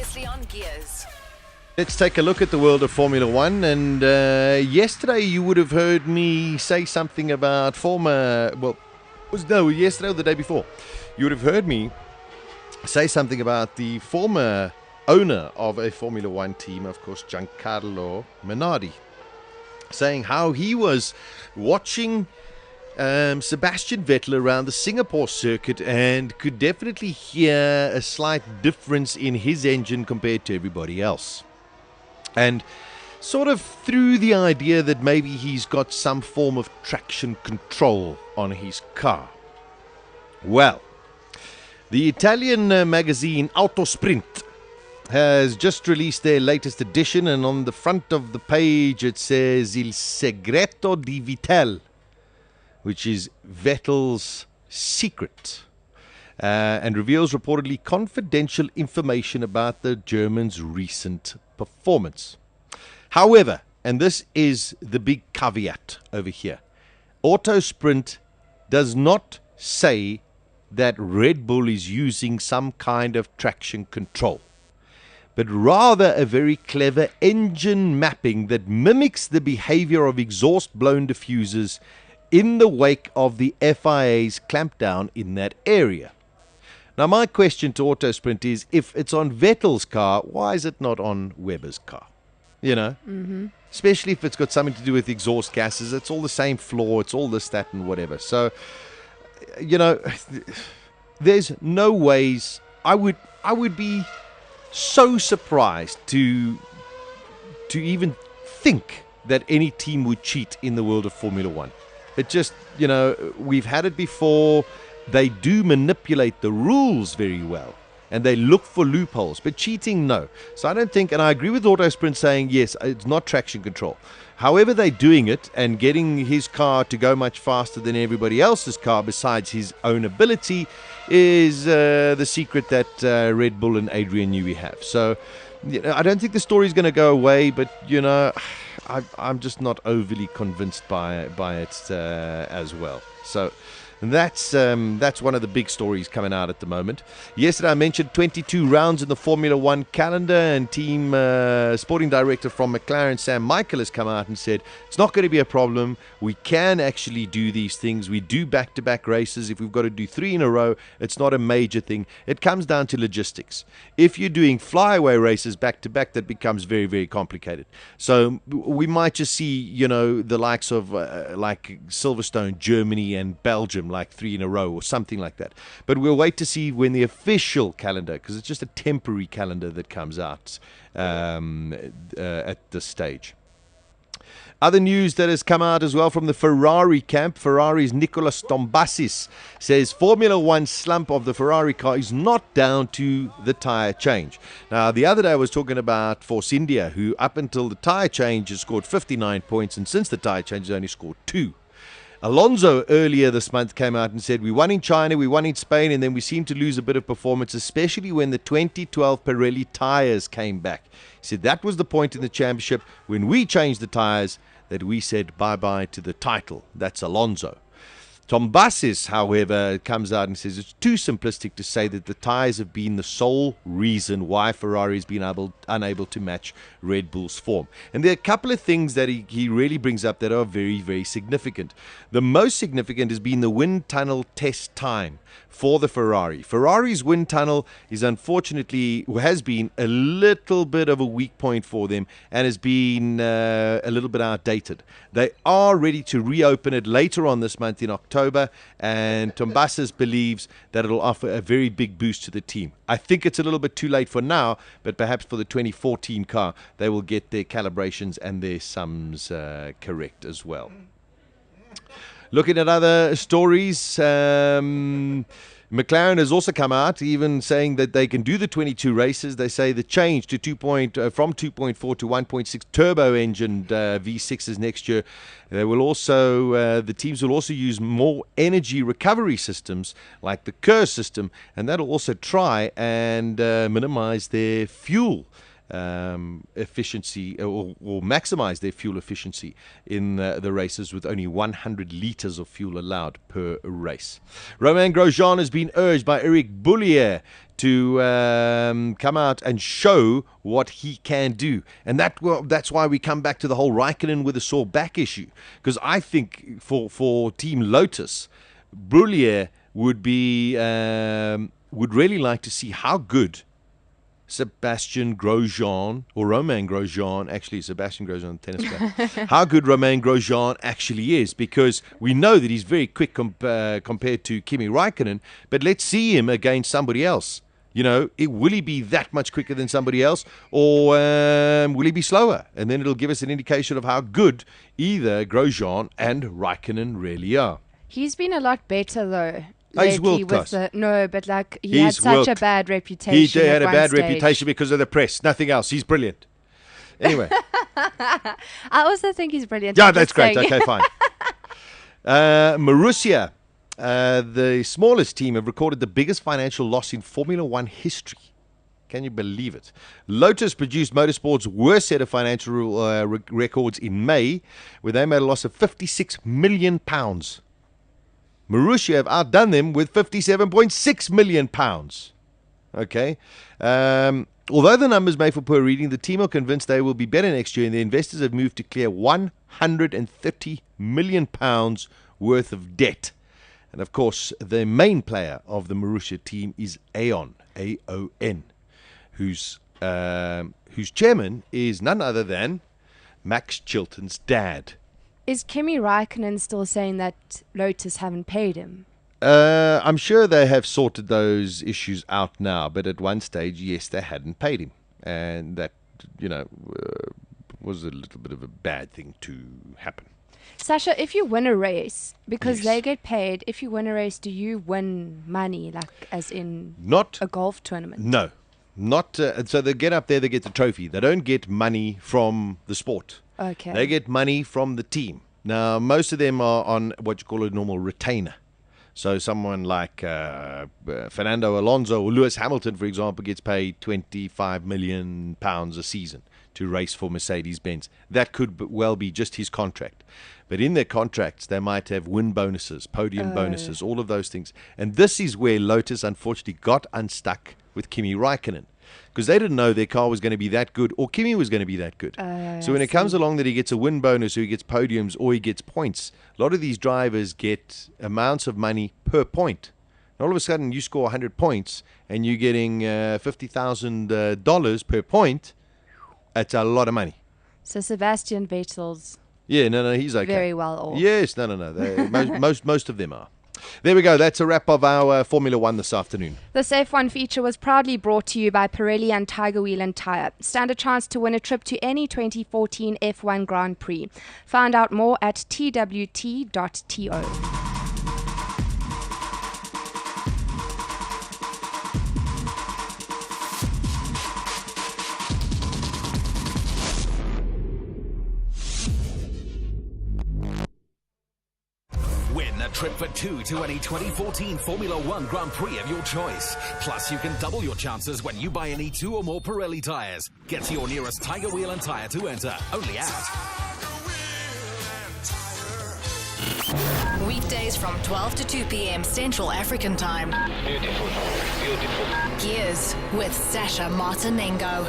previously on Gears. Let's take a look at the world of Formula One. And yesterday you would have heard me say something about yesterday or the day before. You would have heard me say something about the former owner of a Formula One team, of course, Giancarlo Minardi, saying how he was watching Sebastian Vettel around the Singapore circuit and could definitely hear a slight difference in his engine compared to everybody else. And sort of threw the idea that maybe he's got some form of traction control on his car. Well, the Italian magazine Autosprint has just released their latest edition, and on the front of the page it says Il segreto di Vettel, which is Vettel's secret, and reveals reportedly confidential information about the German's recent performance. However, and this is the big caveat over here, Autosprint does not say that Red Bull is using some kind of traction control, but rather a very clever engine mapping that mimics the behavior of exhaust-blown diffusers in the wake of the FIA's clampdown in that area. Now, my question to Autosprint is, if it's on Vettel's car, why is it not on Webber's car? You know? Especially if it's got something to do with exhaust gases. It's all the same flaw. It's all this, that, and whatever. So, you know, there's no ways. I would be so surprised to even think that any team would cheat in the world of Formula One. It just, you know, we've had it before. They do manipulate the rules very well, and they look for loopholes, but cheating, no. So I don't think, and I agree with Autosprint saying, yes, it's not traction control. However they're doing it and getting his car to go much faster than everybody else's car besides his own ability is the secret that Red Bull and Adrian Newey have. So, you know, I don't think the story's going to go away, but, you know, I'm just not overly convinced by it as well. So that's one of the big stories coming out at the moment. Yesterday I mentioned 22 rounds in the Formula One calendar, and team sporting director from McLaren, Sam Michael, has come out and said it's not going to be a problem. We can actually do these things. We do back-to-back races. If we've got to do 3 in a row, it's not a major thing. It comes down to logistics. If you're doing flyaway races back-to-back, that becomes very, very complicated. So we might just see, you know, the likes of like Silverstone, Germany, and Belgium, like 3 in a row or something like that. But we'll wait to see when the official calendar, because it's just a temporary calendar that comes out at this stage. Other news that has come out as well from the Ferrari camp. Ferrari's Nicolas Tombazis says Formula One slump of the Ferrari car is not down to the tyre change. Now, the other day I was talking about Force India, who up until the tyre change has scored 59 points, and since the tyre change has only scored 2. Alonso earlier this month came out and said, we won in China, we won in Spain, and then we seemed to lose a bit of performance, especially when the 2012 Pirelli tyres came back. He said that was the point in the championship when we changed the tyres that we said bye-bye to the title. That's Alonso. Tombazis, however, comes out and says it's too simplistic to say that the tyres have been the sole reason why Ferrari has been unable to match Red Bull's form. And there are a couple of things that he really brings up that are very, very significant. The most significant has been the wind tunnel test time for the Ferrari. Ferrari's wind tunnel has been a little bit of a weak point for them and has been a little bit outdated. They are ready to reopen it later on this month in October, and Tombazis believes that it'll offer a very big boost to the team. I think it's a little bit too late for now, but perhaps for the 2014 car, they will get their calibrations and their sums correct as well. Looking at other stories, McLaren has also come out, even saying that they can do the 22 races. They say the change to from 2.4 to 1.6 turbo engine V6s next year. They will also, the teams will also use more energy recovery systems like the Kerr system, and that'll also try and minimize their fuel efficiency or maximize their fuel efficiency in the races with only 100 liters of fuel allowed per race. Romain Grosjean has been urged by Eric Boulier to come out and show what he can do. And that's why we come back to the whole Raikkonen with a sore back issue. Because I think for Team Lotus, Boulier would really like to see how good Sebastian Grosjean, or Romain Grosjean, actually Sebastian Grosjean, tennis player, how good Romain Grosjean actually is, because we know that he's very quick compared to Kimi Raikkonen, but let's see him against somebody else. You know, will he be that much quicker than somebody else, or will he be slower? And then it'll give us an indication of how good either Grosjean and Raikkonen really are. He's been a lot better, though. He's world class. He had such a bad reputation. He had a bad reputation because of the press. Nothing else. He's brilliant. Anyway. I also think he's brilliant. Yeah, that's great. Okay, fine. Marussia, the smallest team, have recorded the biggest financial loss in Formula One history. Can you believe it? Lotus produced motorsport's worst set of financial records in May, where they made a loss of £56 million. Marussia have outdone them with £57.6 million. Okay. Although the numbers made for poor reading, the team are convinced they will be better next year, and the investors have moved to clear £130 million worth of debt. And of course, the main player of the Marussia team is Aon, A-O-N, whose chairman is none other than Max Chilton's dad. Is Kimi Raikkonen still saying that Lotus haven't paid him? I'm sure they have sorted those issues out now, but at one stage, yes, they hadn't paid him. And that, was a little bit of a bad thing to happen. Sasha, if you win a race, because Yes. they get paid, if you win a race, do you win money, like as in Not a golf tournament? No, not so they get up there, they get the trophy. They don't get money from the sport. Okay. They get money from the team. Now, most of them are on what you call a normal retainer. So someone like Fernando Alonso or Lewis Hamilton, for example, gets paid £25 million a season to race for Mercedes-Benz. That could well be just his contract. But in their contracts, they might have win bonuses, podium bonuses, all of those things. And this is where Lotus, unfortunately, got unstuck with Kimi Raikkonen, because they didn't know their car was going to be that good, or Kimi was going to be that good. So when it comes along that he gets a win bonus, or he gets podiums, or he gets points, a lot of these drivers get amounts of money per point. And all of a sudden, you score 100 points, and you're getting $50,000 per point. That's a lot of money. So Sebastian Vettel's he's okay. very well off. Yes, no. Most of them are. There we go. That's a wrap of our Formula One this afternoon. This F1 feature was proudly brought to you by Pirelli and Tiger Wheel and Tyre. Stand a chance to win a trip to any 2014 F1 Grand Prix. Find out more at twt.to. Win a trip for two to any 2014 Formula One Grand Prix of your choice. Plus, you can double your chances when you buy any 2 or more Pirelli tyres. Get to your nearest Tiger Wheel and Tyre to enter. Only at Weekdays from 12 to 2 p.m. Central African Time. Beautiful. Gears with Sasha Martinengo.